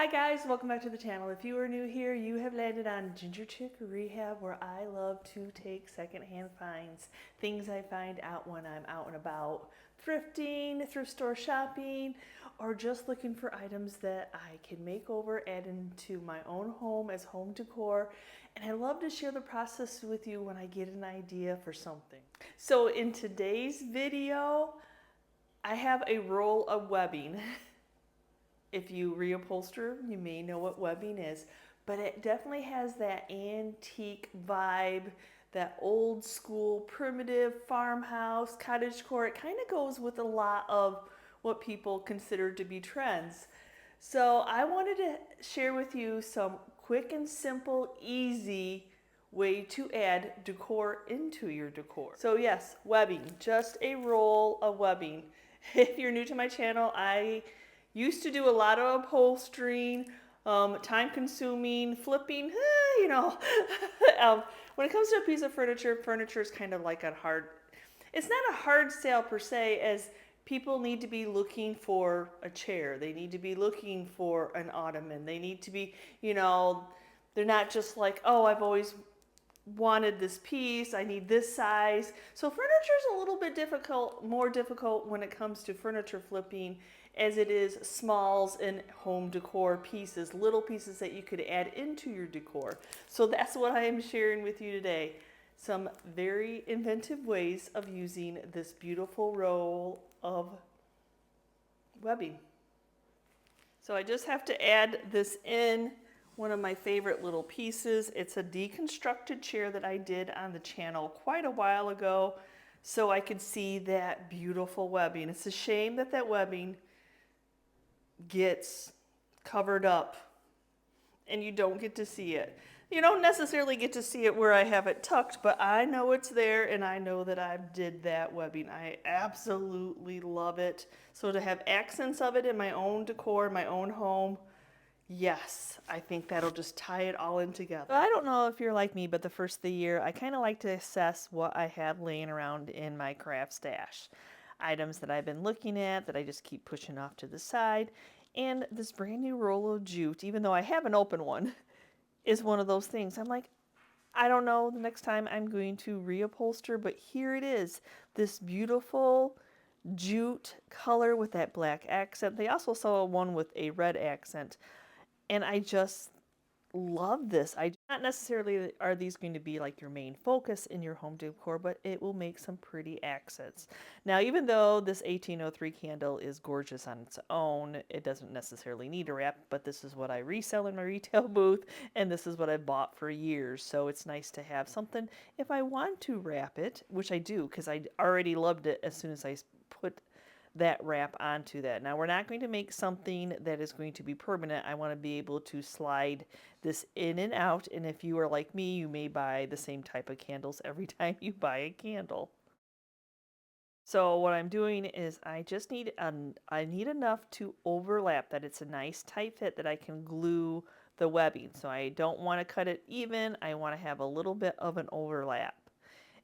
Hi guys, welcome back to the channel. If you are new here, you have landed on Ginger Chick Rehab, where I love to take secondhand finds, things I find out when I'm out and about, thrifting, thrift store shopping, or just looking for items that I can make over, add into my own home as home decor. And I love to share the process with you when I get an idea for something. So in today's video, I have a roll of webbing. If you reupholster, you may know what webbing is, but it definitely has that antique vibe, that old school, primitive farmhouse, cottagecore. It kind of goes with a lot of what people consider to be trends. So I wanted to share with you some quick and simple, easy way to add decor into your decor. So yes, webbing, just a roll of webbing. If you're new to my channel, I used to do a lot of upholstering, time consuming, flipping, you know. When it comes to a piece of furniture, furniture is kind of like it's not a hard sale per se, as people need to be looking for a chair. They need to be looking for an ottoman. They need to be, they're not just like, oh, I've always wanted this piece, I need this size. So furniture is a little bit more difficult when it comes to furniture flipping, as it is smalls and home decor pieces, little pieces that you could add into your decor. So that's what I am sharing with you today. Some very inventive ways of using this beautiful roll of webbing. So I just have to add this in. One of my favorite little pieces. It's a deconstructed chair that I did on the channel quite a while ago, so I could see that beautiful webbing. It's a shame that that webbing gets covered up and you don't get to see it. You don't necessarily get to see it where I have it tucked, but I know it's there and I know that I did that webbing. I absolutely love it. So to have accents of it in my own decor, my own home, yes, I think that'll just tie it all in together. I don't know if you're like me, but the first of the year, I kind of like to assess what I have laying around in my craft stash. Items that I've been looking at that I just keep pushing off to the side. And this brand new roll of jute, even though I haven't opened one, is one of those things. I'm like, I don't know the next time I'm going to reupholster, but here it is. This beautiful jute color with that black accent. They also saw one with a red accent. And I just love this. Not necessarily are these going to be like your main focus in your home decor, but it will make some pretty accents. Now, even though this 1803 candle is gorgeous on its own, it doesn't necessarily need a wrap, but this is what I resell in my retail booth, and this is what I bought for years. So it's nice to have something if I want to wrap it, which I do, because I already loved it as soon as I put that wrap onto that. Now, we're not going to make something that is going to be permanent. I want to be able to slide this in and out, and if you are like me, you may buy the same type of candles every time you buy a candle. So what I'm doing is I just need I need enough to overlap that it's a nice tight fit that I can glue the webbing. So I don't want to cut it even. I want to have a little bit of an overlap.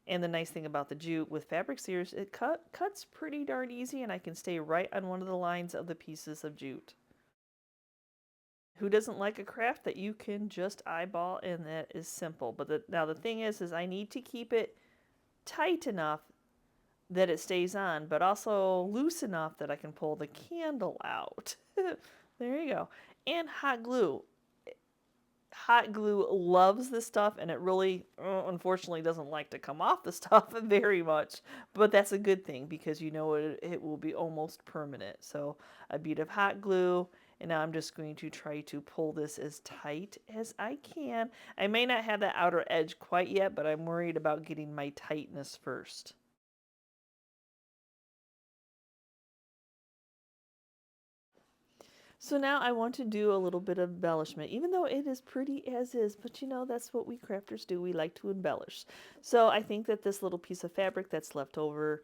And the nice thing about the jute with fabric sears, it cuts pretty darn easy, and I can stay right on one of the lines of the pieces of jute. Who doesn't like a craft that you can just eyeball and that is simple? But now the thing is I need to keep it tight enough that it stays on, but also loose enough that I can pull the candle out. There you go. And hot glue. Hot glue loves this stuff, and it really, unfortunately, doesn't like to come off the stuff very much. But that's a good thing, because you know it will be almost permanent. So a bead of hot glue, and now I'm just going to try to pull this as tight as I can. I may not have the outer edge quite yet, but I'm worried about getting my tightness first. So now I want to do a little bit of embellishment, even though it is pretty as is, but you know, that's what we crafters do. We like to embellish. So I think that this little piece of fabric that's left over,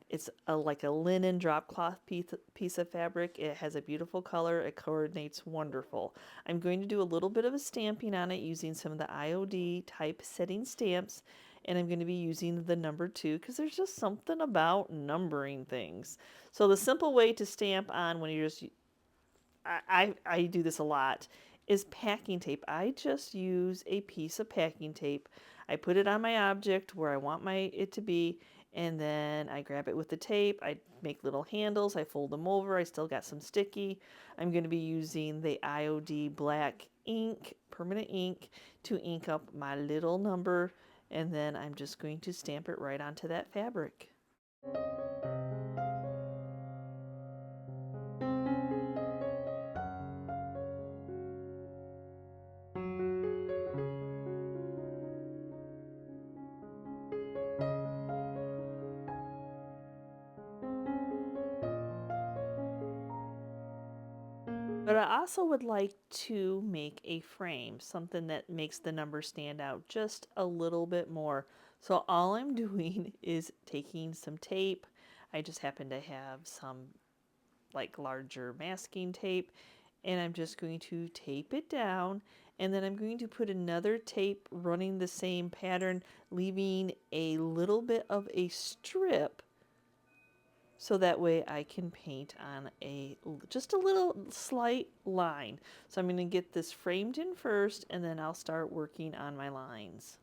it's like a linen drop cloth piece of fabric. It has a beautiful color. It coordinates wonderful. I'm going to do a little bit of a stamping on it using some of the IOD typesetting stamps, and I'm going to be using the number 2 because there's just something about numbering things. So the simple way to stamp on when you're just I do this a lot, is packing tape. I just use a piece of packing tape. I put it on my object where I want it to be, and then I grab it with the tape. I make little handles. I fold them over. I still got some sticky. I'm going to be using the IOD black ink, permanent ink, to ink up my little number, and then I'm just going to stamp it right onto that fabric. But I also would like to make a frame, something that makes the number stand out just a little bit more. So all I'm doing is taking some tape. I just happen to have some like larger masking tape, and I'm just going to tape it down, and then I'm going to put another tape running the same pattern, leaving a little bit of a strip so that way I can paint on just a little slight line. So I'm going to get this framed in first, and then I'll start working on my lines.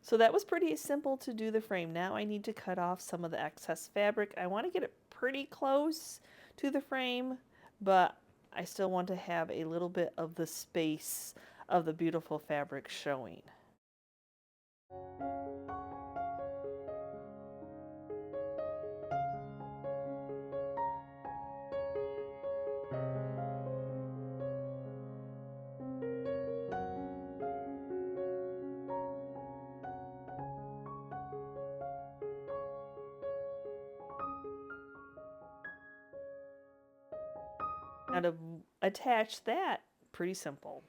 So that was pretty simple to do the frame. Now I need to cut off some of the excess fabric. I want to get it pretty close to the frame, but I still want to have a little bit of the space of the beautiful fabric showing. Now to attach that, pretty simple.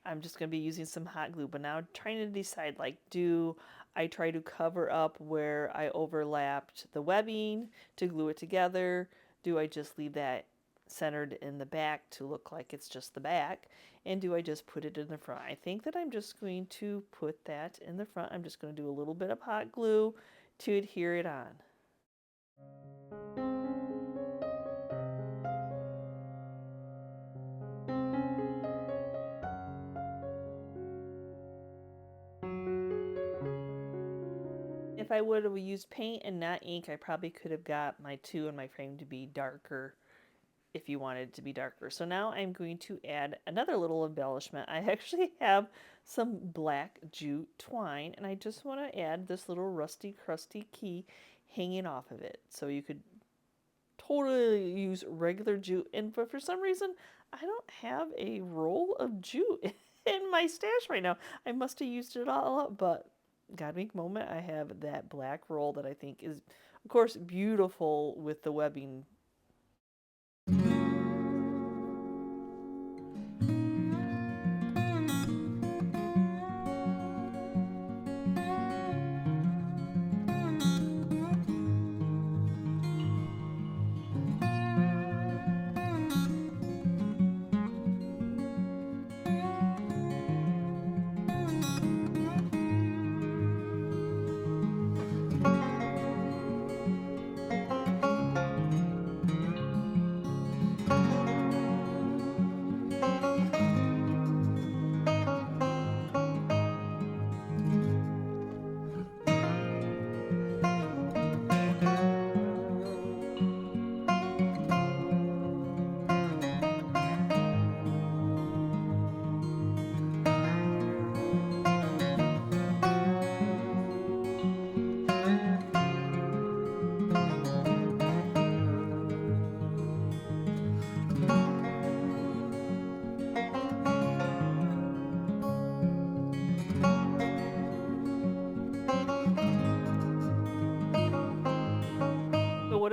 I'm just going to be using some hot glue, but now trying to decide, like, do I try to cover up where I overlapped the webbing to glue it together? Do I just leave that centered in the back to look like it's just the back? And do I just put it in the front? I think that I'm just going to put that in the front. I'm just going to do a little bit of hot glue to adhere it on. If I would have used paint and not ink, I probably could have got my 2 in my frame to be darker if you wanted it to be darker. So now I'm going to add another little embellishment. I actually have some black jute twine, and I just want to add this little rusty, crusty key hanging off of it. So you could totally use regular jute, but for some reason, I don't have a roll of jute in my stash right now. I must have used it all up, but God wink moment, I have that black roll that I think is, of course, beautiful with the webbing.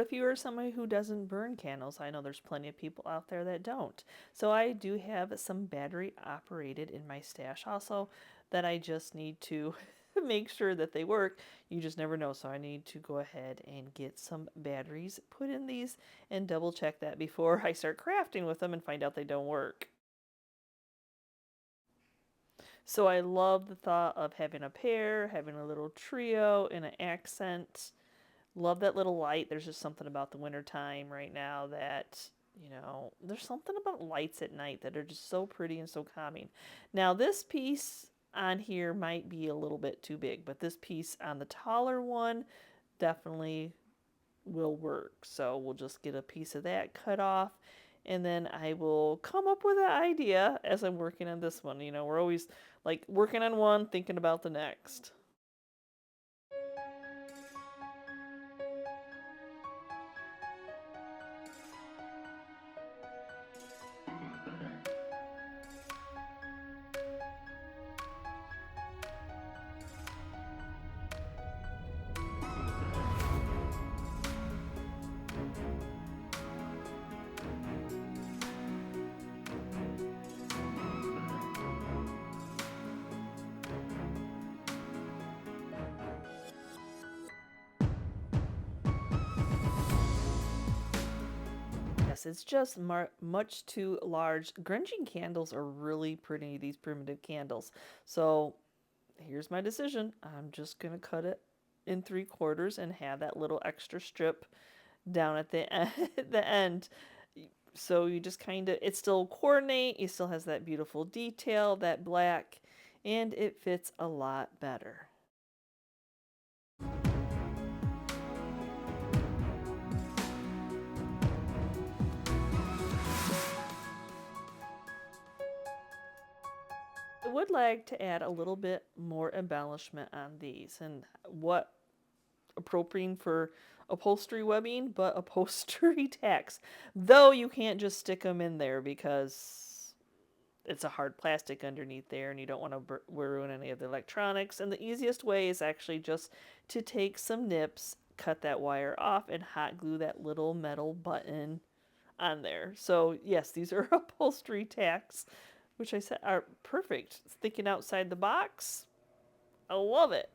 if you are somebody who doesn't burn candles, I know there's plenty of people out there that don't. So I do have some battery operated in my stash also that I just need to make sure that they work. You just never know. So I need to go ahead and get some batteries put in these and double check that before I start crafting with them and find out they don't work. So I love the thought of having a pair, having a little trio and an accent. Love that little light. There's just something about the winter time right now that, you know, there's something about lights at night that are just so pretty and so calming. Now this piece on here might be a little bit too big, but this piece on the taller one definitely will work. So we'll just get a piece of that cut off, and then I will come up with an idea as I'm working on this one. You know, we're always like working on one, thinking about the next. It's just much too large. Grunging candles are really pretty, these primitive candles. So here's my decision. I'm just going to cut it in 3/4 and have that little extra strip down at the end. So you just kind of, it still coordinate. It still has that beautiful detail, that black, and it fits a lot better. I would like to add a little bit more embellishment on these, and what appropriate for upholstery webbing, but upholstery tacks. Though you can't just stick them in there because it's a hard plastic underneath there and you don't want to ruin any of the electronics. And the easiest way is actually just to take some nips, cut that wire off, and hot glue that little metal button on there. So yes, these are upholstery tacks, which I said are perfect. Thinking outside the box. I love it.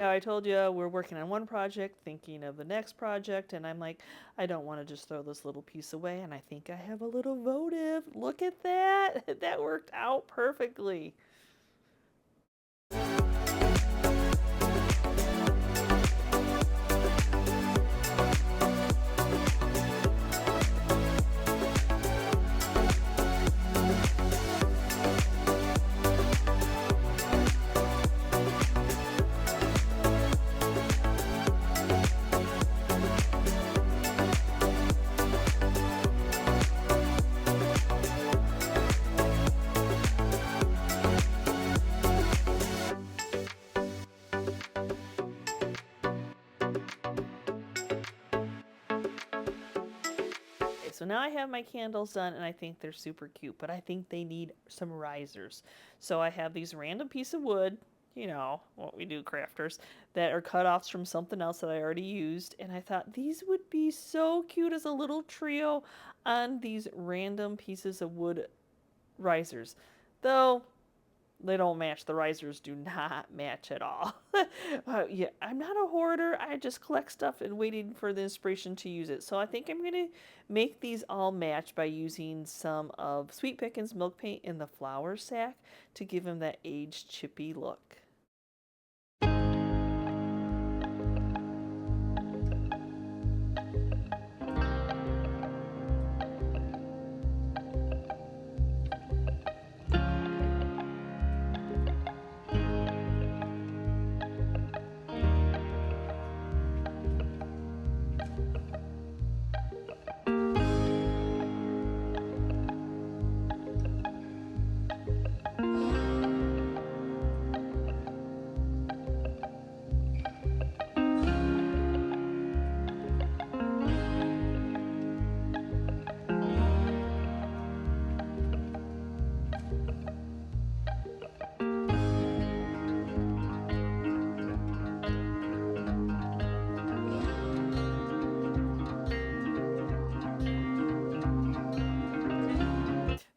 I told you we're working on one project, thinking of the next project, and I'm like, I don't want to just throw this little piece away, and I think I have a little votive. Look at that. That worked out perfectly. So now I have my candles done, and I think they're super cute, but I think they need some risers. So I have these random piece of wood you know, what we do, crafters, that are cut-offs from something else that I already used. And I thought these would be so cute as a little trio on these random pieces of wood risers. Though they don't match. The risers do not match at all. Yeah, I'm not a hoarder. I just collect stuff and waiting for the inspiration to use it. So I think I'm going to make these all match by using some of Sweet Pickins milk paint in the flour sack to give them that aged chippy look.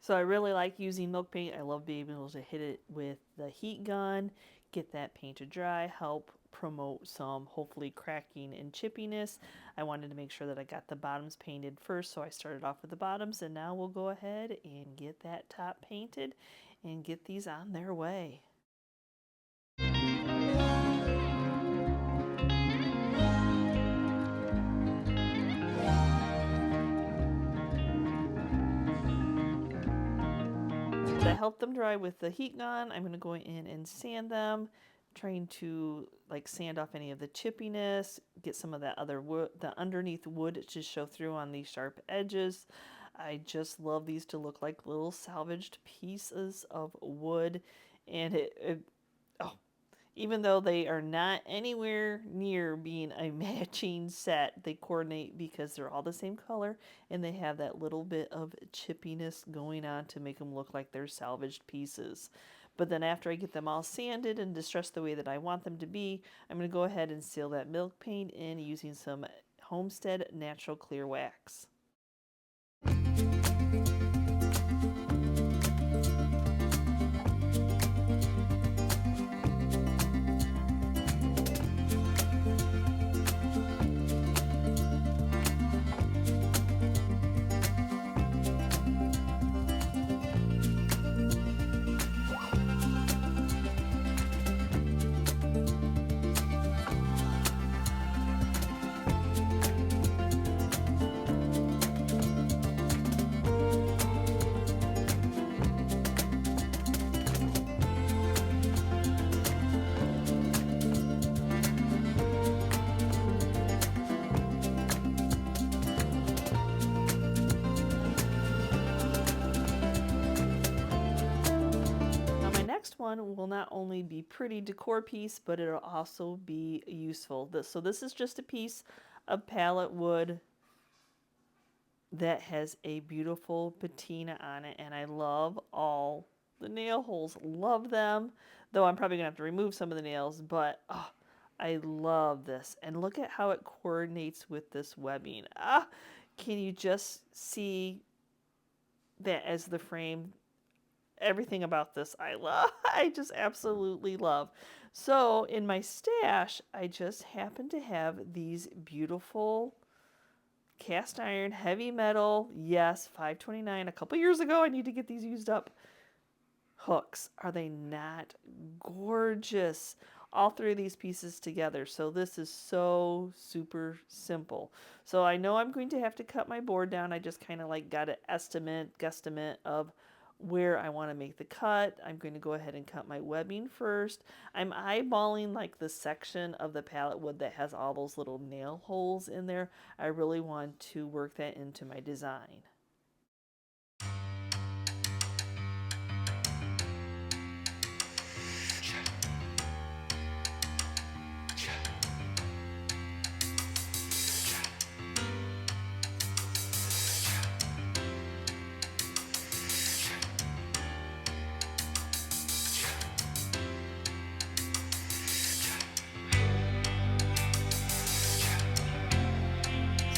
So I really like using milk paint. I love being able to hit it with the heat gun, get that paint to dry, help promote some hopefully cracking and chippiness. I wanted to make sure that I got the bottoms painted first, so I started off with the bottoms, and now we'll go ahead and get that top painted and get these on their way. To help them dry with the heat gun, I'm going to go in and sand them, trying to like sand off any of the chippiness, get some of that other wood, the underneath wood to show through on these sharp edges. I just love these to look like little salvaged pieces of wood, and even though they are not anywhere near being a matching set, they coordinate because they're all the same color and they have that little bit of chippiness going on to make them look like they're salvaged pieces. But then after I get them all sanded and distressed the way that I want them to be, I'm going to go ahead and seal that milk paint in using some Homestead Natural Clear Wax. One will not only be pretty decor piece, but it'll also be useful. So this is just a piece of pallet wood that has a beautiful patina on it, and I love all the nail holes. Love them, though I'm probably gonna have to remove some of the nails, but oh, I love this. And look at how it coordinates with this webbing. Can you just see that as the frame? Everything about this I love. I just absolutely love. So in my stash, I just happen to have these beautiful cast iron, heavy metal, yes, 529. A couple years ago, I need to get these used up. Hooks. Are they not gorgeous? All three of these pieces together. So this is so super simple. So I know I'm going to have to cut my board down. I just kind of like got an guesstimate of where I want to make the cut. I'm going to go ahead and cut my webbing first. I'm eyeballing like the section of the pallet wood that has all those little nail holes in there. I really want to work that into my design.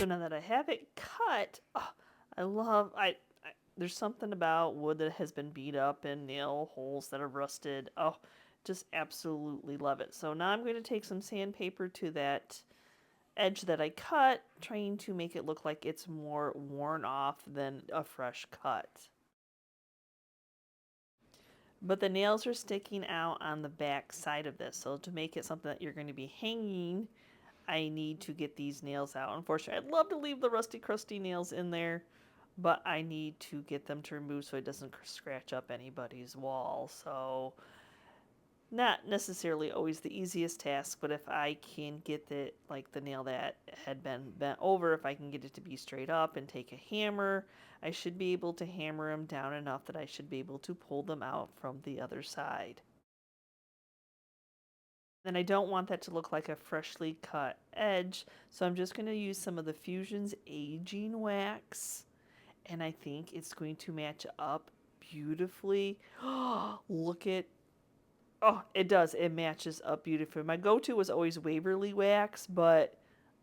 So now that I have it cut, oh, there's something about wood that has been beat up and nail holes that are rusted. Oh, just absolutely love it. So now I'm going to take some sandpaper to that edge that I cut, trying to make it look like it's more worn off than a fresh cut. But the nails are sticking out on the back side of this, so to make it something that you're going to be hanging, I need to get these nails out. Unfortunately, I'd love to leave the rusty, crusty nails in there, but I need to get them to remove so it doesn't scratch up anybody's wall. So not necessarily always the easiest task, but if I can get the nail that had been bent over, if I can get it to be straight up and take a hammer, I should be able to hammer them down enough that I should be able to pull them out from the other side. Then I don't want that to look like a freshly cut edge, so I'm just going to use some of the Fusion's aging wax, and I think it's going to match up beautifully. Look at, oh, it does. It matches up beautifully. My go-to was always Waverly wax, but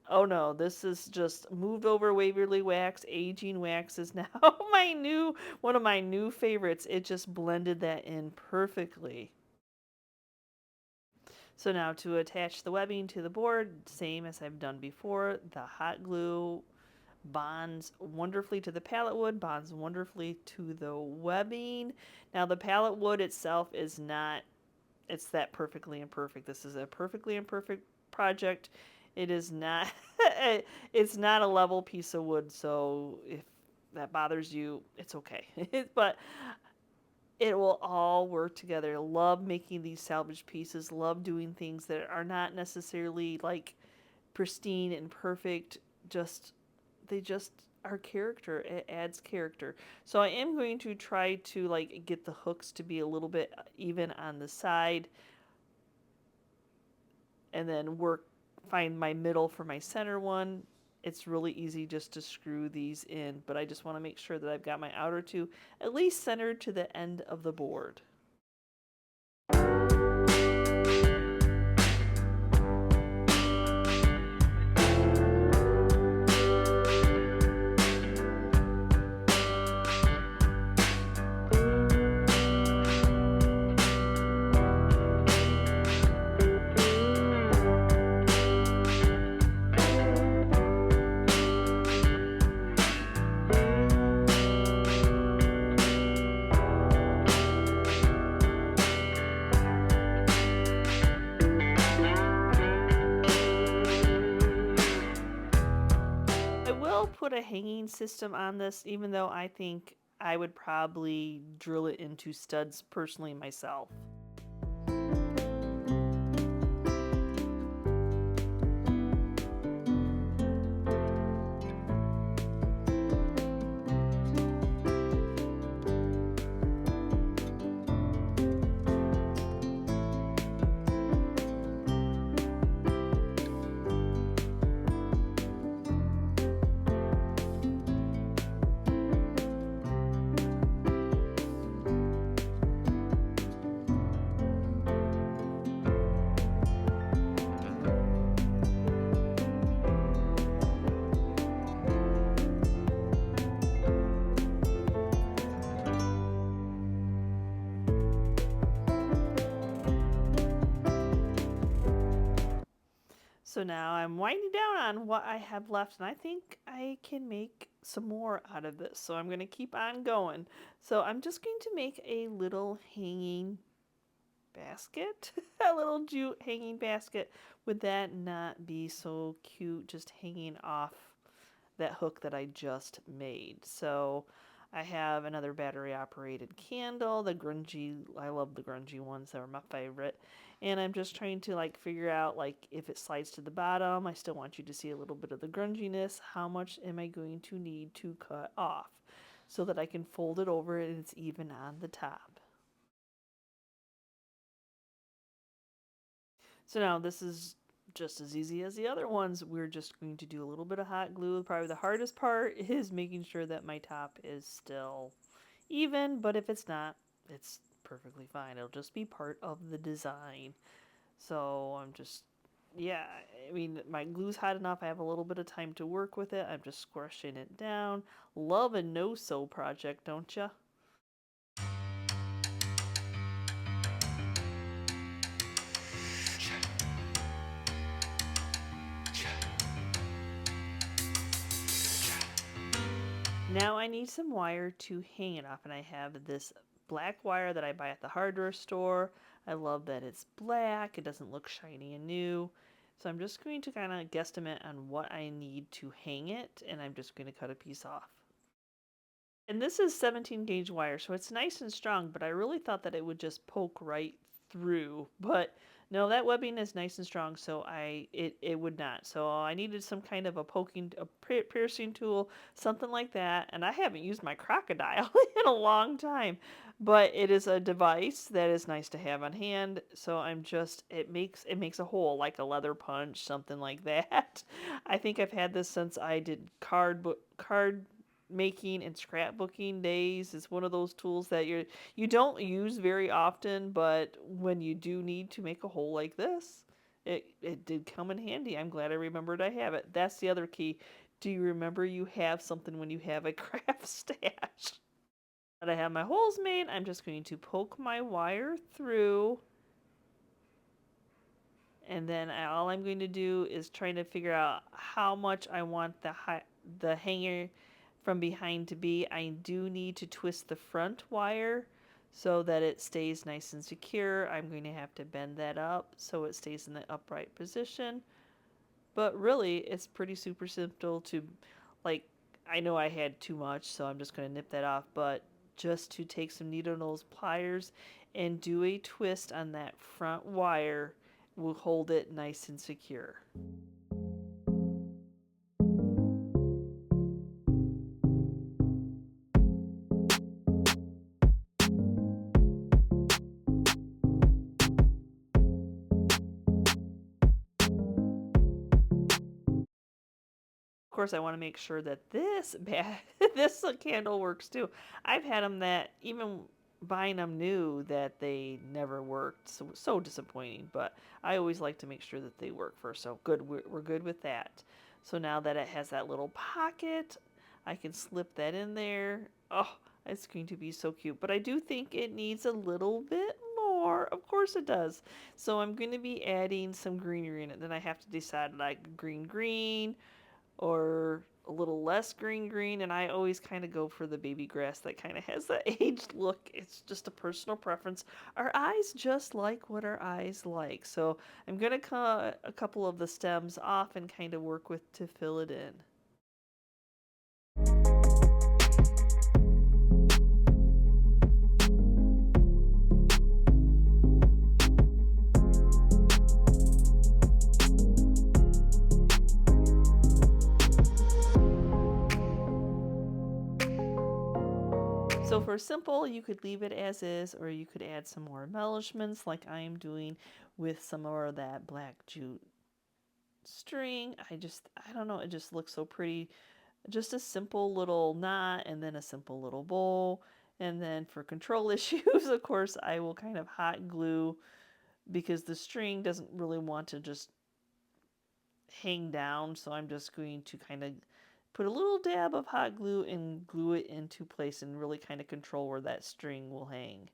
oh no, this is just moved over Waverly wax. Aging wax is now one of my new favorites. It just blended that in perfectly. So now to attach the webbing to the board, same as I've done before, the hot glue bonds wonderfully to the pallet wood, bonds wonderfully to the webbing. Now the pallet wood itself is not, it's that perfectly imperfect. This is a perfectly imperfect project. It is not, it's not a level piece of wood, so if that bothers you, it's okay. But it will all work together. Love making these salvage pieces, love doing things that are not necessarily like pristine and perfect, they just are character. It adds character. So I am going to try to like get the hooks to be a little bit even on the side, and then find my middle for my center one. It's really easy just to screw these in, but I just want to make sure that I've got my outer two at least centered to the end of the board. Put a hanging system on this, even though I think I would probably drill it into studs personally myself. So now I'm winding down on what I have left, and I think I can make some more out of this. So I'm going to keep on going. So I'm just going to make a little hanging basket, a little jute hanging basket. Would that not be so cute, just hanging off that hook that I just made? So I have another battery operated candle, I love the grungy ones, they were my favorite. And I'm just trying to like figure out like if it slides to the bottom, I still want you to see a little bit of the grunginess. How much am I going to need to cut off so that I can fold it over and it's even on the top? So now this is just as easy as the other ones. We're just going to do a little bit of hot glue. Probably the hardest part is making sure that my top is still even, but if it's not, it's perfectly fine. It'll just be part of the design. So I'm just yeah, I mean, my glue's hot enough. I have a little bit of time to work with it. I'm just squishing it down. Love a no-sew project, don't ya? Now I need some wire to hang it off, and I have this black wire that I buy at the hardware store. I love that it's black. It doesn't look shiny and new. So I'm just going to kind of guesstimate on what I need to hang it, and I'm just going to cut a piece off. And this is 17 gauge wire, so it's nice and strong, but I really thought that it would just poke right through. But no, that webbing is nice and strong, so it would not. So I needed some kind of a piercing tool, something like that. And I haven't used my crocodile in a long time, but it is a device that is nice to have on hand. So it makes a hole like a leather punch, something like that. I think I've had this since I did card making and scrapbooking days. Is one of those tools that you don't use very often, but when you do need to make a hole like this, it did come in handy. I'm glad I remembered I have it. That's the other key. Do you remember you have something when you have a craft stash? But I have my holes made. I'm just going to poke my wire through, and then all I'm going to do is trying to figure out how much I want the hanger from behind to be. I do need to twist the front wire so that it stays nice and secure. I'm going to have to bend that up so it stays in the upright position. But really, it's pretty super simple to, like, I know I had too much, so I'm just going to nip that off, but just to take some needle nose pliers and do a twist on that front wire will hold it nice and secure. Of course, I want to make sure that this candle works too. I've had them that even buying them new that they never worked. So disappointing. But I always like to make sure that they work first. So good, we're good with that. So now that it has that little pocket, I can slip that in there. Oh, it's going to be so cute. But I do think it needs a little bit more. Of course it does. So I'm going to be adding some greenery in it. Then I have to decide like green or a little less green, and I always kind of go for the baby grass that kind of has that aged look. It's just a personal preference. Our eyes just like what our eyes like. So I'm going to cut a couple of the stems off and kind of work with to fill it in. So for simple, you could leave it as is, or you could add some more embellishments like I am doing with some more of that black jute string. I don't know, it just looks so pretty. Just a simple little knot and then a simple little bow. And then for control issues, of course, I will kind of hot glue because the string doesn't really want to just hang down. So I'm just going to kind of put a little dab of hot glue and glue it into place and really kind of control where that string will hang.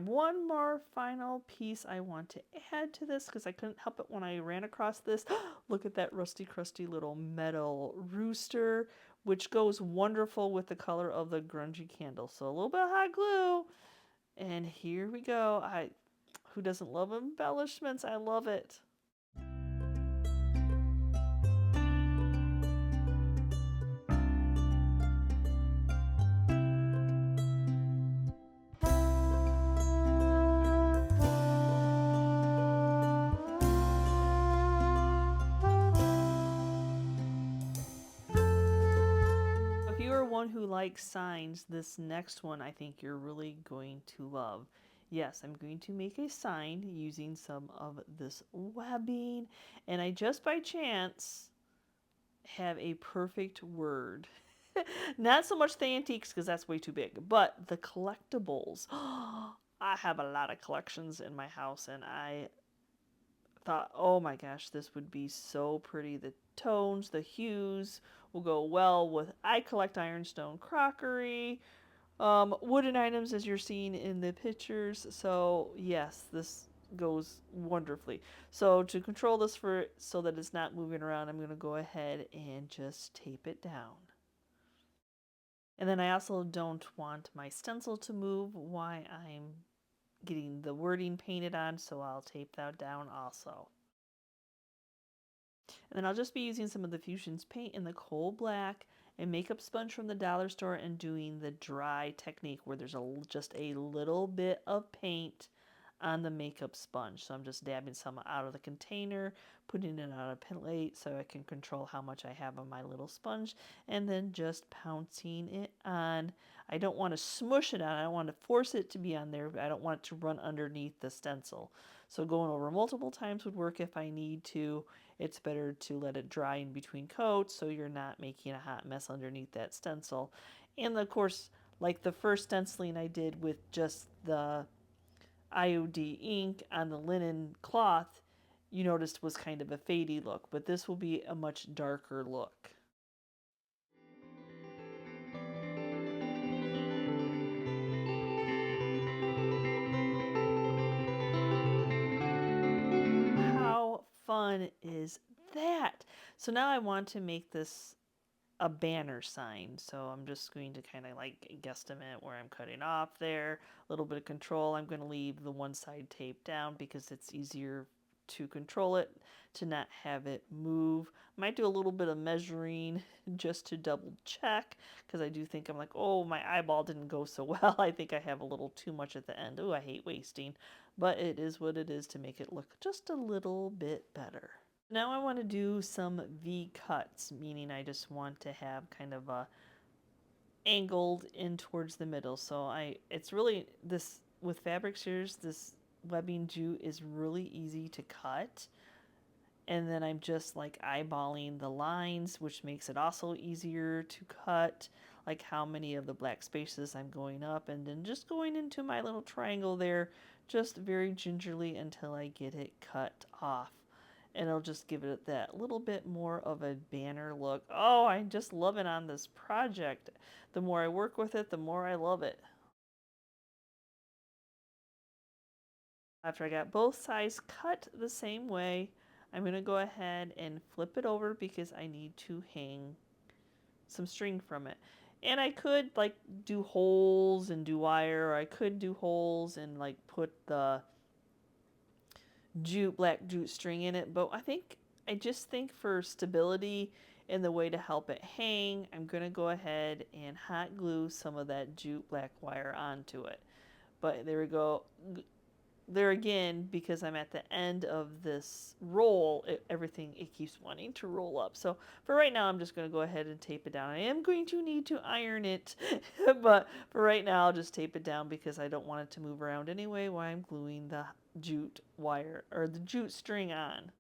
One more final piece I want to add to this because I couldn't help it when I ran across this. Look at that rusty crusty little metal rooster, which goes wonderful with the color of the grungy candle. So a little bit of hot glue, and here we go. Who doesn't love embellishments? I love it. someone who likes signs, this next one I think you're really going to love. Yes, I'm going to make a sign using some of this webbing, and I just by chance have a perfect word. Not so much the antiques because that's way too big, but the collectibles. I have a lot of collections in my house, and I thought, oh my gosh, this would be so pretty. The tones, the hues will go well with, I collect ironstone crockery, wooden items as you're seeing in the pictures. So yes, this goes wonderfully. So to control this so that it's not moving around, I'm going to go ahead and just tape it down. And then I also don't want my stencil to move while I'm getting the wording painted on, so I'll tape that down also. And then I'll just be using some of the Fusions paint in the coal black and makeup sponge from the dollar store and doing the dry technique where there's just a little bit of paint on the makeup sponge. So I'm just dabbing some out of the container, putting it on a plate so I can control how much I have on my little sponge, and then just pouncing it on. I don't want to smush it on. I don't want to force it to be on there. I don't want it to run underneath the stencil. So going over multiple times would work if I need to. It's better to let it dry in between coats so you're not making a hot mess underneath that stencil. And of course, like the first stenciling I did with just the IOD ink on the linen cloth, you noticed was kind of a fadey look, but this will be a much darker look. How fun is that? So now I want to make this a banner sign. So I'm just going to kind of like guesstimate where I'm cutting off there. A little bit of control. I'm going to leave the one side taped down because it's easier to control it, to not have it move. Might do a little bit of measuring just to double check because I do think I'm like, oh, my eyeball didn't go so well. I think I have a little too much at the end. Oh, I hate wasting, but it is what it is to make it look just a little bit better. Now I want to do some V-cuts, meaning I just want to have kind of a angled in towards the middle. So it's really, this, with fabric shears, this webbing jute is really easy to cut. And then I'm just like eyeballing the lines, which makes it also easier to cut, like how many of the black spaces I'm going up, and then just going into my little triangle there, just very gingerly until I get it cut off. And it'll just give it that little bit more of a banner look. Oh, I just love it on this project. The more I work with it, the more I love it. After I got both sides cut the same way, I'm going to go ahead and flip it over because I need to hang some string from it. And I could like do holes and do wire, or I could do holes and like put the black jute string in it, but I just think for stability and the way to help it hang, I'm going to go ahead and hot glue some of that jute black wire onto it. But there we go. There again, because I'm at the end of this roll, everything keeps wanting to roll up. So for right now, I'm just going to go ahead and tape it down. I am going to need to iron it, but for right now, I'll just tape it down because I don't want it to move around anyway while I'm gluing the jute wire or the jute string on.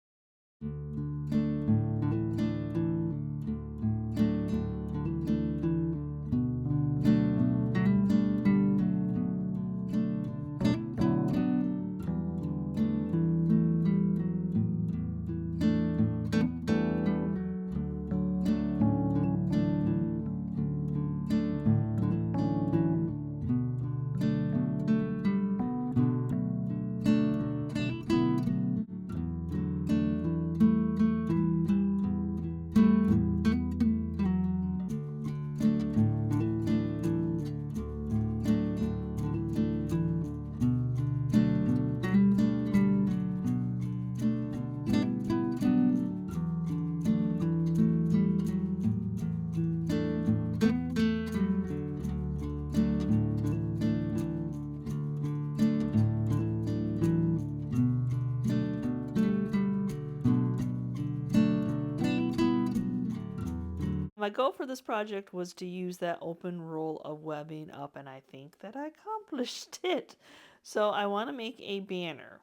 My goal for this project was to use that open roll of webbing up, and I think that I accomplished it. So I want to make a banner.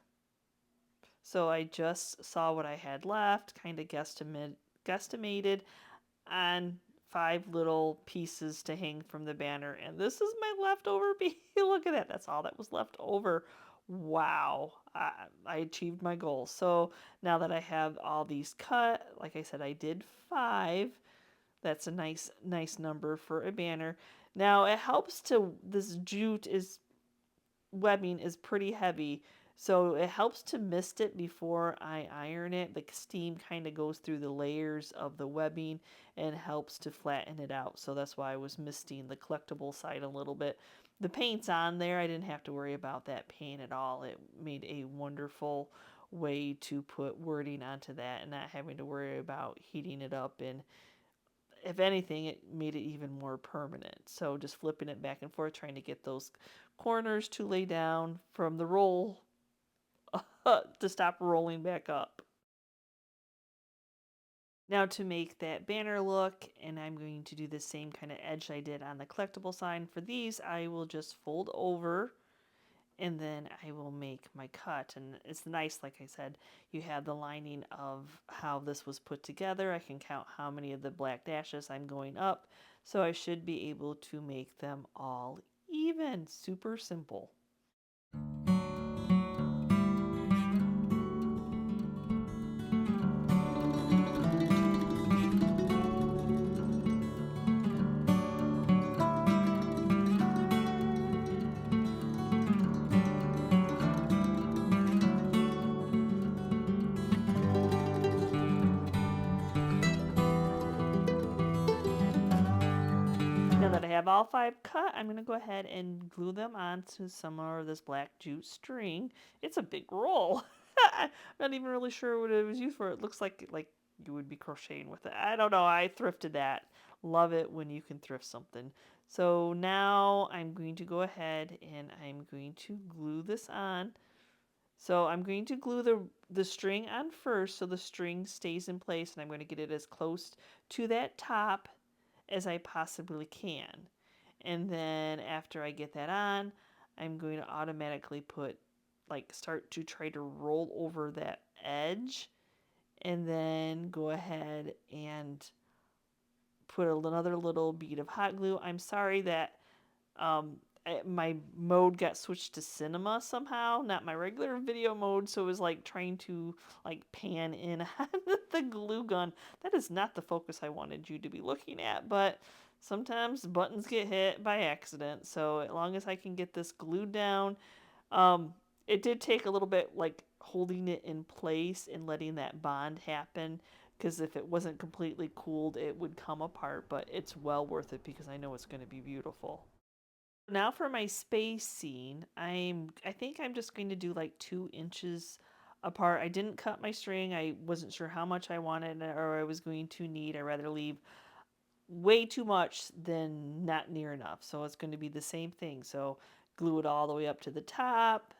So I just saw what I had left, kind of guesstimated on 5 little pieces to hang from the banner. And this is my leftover piece. Look at that. That's all that was left over. Wow. I achieved my goal. So now that I have all these cut, like I said, I did 5. That's a nice number for a banner. Now it helps to, this jute is, webbing is pretty heavy. So it helps to mist it before I iron it. The steam kind of goes through the layers of the webbing and helps to flatten it out. So that's why I was misting the collectible side a little bit. The paint's on there. I didn't have to worry about that paint at all. It made a wonderful way to put wording onto that and not having to worry about heating it up. And if anything, it made it even more permanent. So just flipping it back and forth, trying to get those corners to lay down from the roll to stop rolling back up. Now to make that banner look, and I'm going to do the same kind of edge I did on the collectible sign. For these, I will just fold over and then I will make my cut. And it's nice, like I said, you have the lining of how this was put together. I can count how many of the black dashes I'm going up, so I should be able to make them all even. Super simple. Now that I have all 5 cut, I'm going to go ahead and glue them onto some more of this black jute string. It's a big roll. I'm not even really sure what it was used for. It looks like you would be crocheting with it. I don't know. I thrifted that. Love it when you can thrift something. So now I'm going to go ahead and I'm going to glue this on. So I'm going to glue the string on first so the string stays in place, and I'm going to get it as close to that top as I possibly can. And then after I get that on, I'm going to automatically start to try to roll over that edge, and then go ahead and put another little bead of hot glue. I'm sorry that my mode got switched to cinema somehow, not my regular video mode, so it was like trying to pan in on the glue gun. That is not the focus I wanted you to be looking at, but sometimes buttons get hit by accident. So as long as I can get this glued down, it did take a little bit holding it in place and letting that bond happen, because if it wasn't completely cooled it would come apart, but it's well worth it because I know it's going to be beautiful. Now for my spacing, I think I'm just going to do 2 inches apart. I didn't cut my string. I wasn't sure how much I wanted or I was going to need. I'd rather leave way too much than not near enough. So it's going to be the same thing. So glue it all the way up to the top,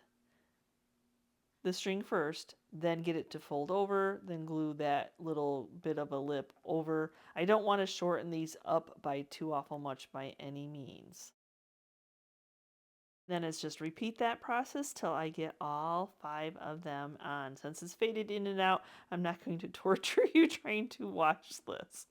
the string first, then get it to fold over, then glue that little bit of a lip over. I don't want to shorten these up by too awful much by any means. Then it's just repeat that process till I get all 5 of them on. Since it's faded in and out, I'm not going to torture you trying to watch this.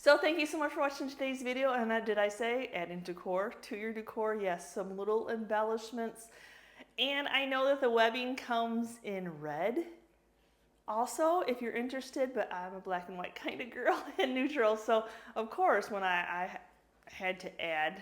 So thank you so much for watching today's video. And did I say adding decor to your decor? Yes, some little embellishments. And I know that the webbing comes in red also, if you're interested, but I'm a black and white kind of girl and neutral. So of course, when I had to add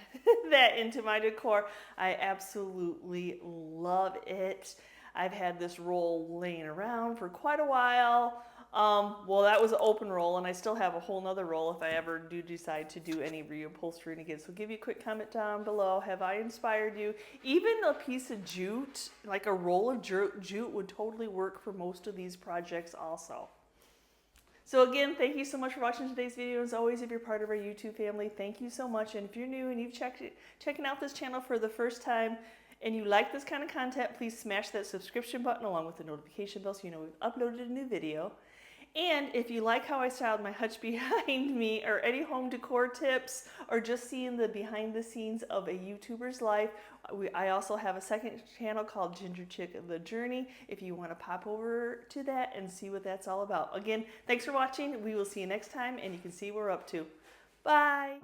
that into my decor, I absolutely love it. I've had this roll laying around for quite a while. Well, that was an open roll, and I still have a whole nother roll if I ever do decide to do any reupholstering again. So give me a quick comment down below. Have I inspired you? Even a piece of jute, like a roll of jute would totally work for most of these projects also. So again, thank you so much for watching today's video. As always, if you're part of our YouTube family, thank you so much. And if you're new and you've checking out this channel for the first time and you like this kind of content, please smash that subscription button along with the notification bell so you know we've uploaded a new video. And if you like how I styled my hutch behind me, or any home decor tips, or just seeing the behind the scenes of a YouTuber's life, I also have a second channel called GingerChickRehab The Journey if you want to pop over to that and see what that's all about. Again, thanks for watching. We will see you next time, and you can see what we're up to. Bye!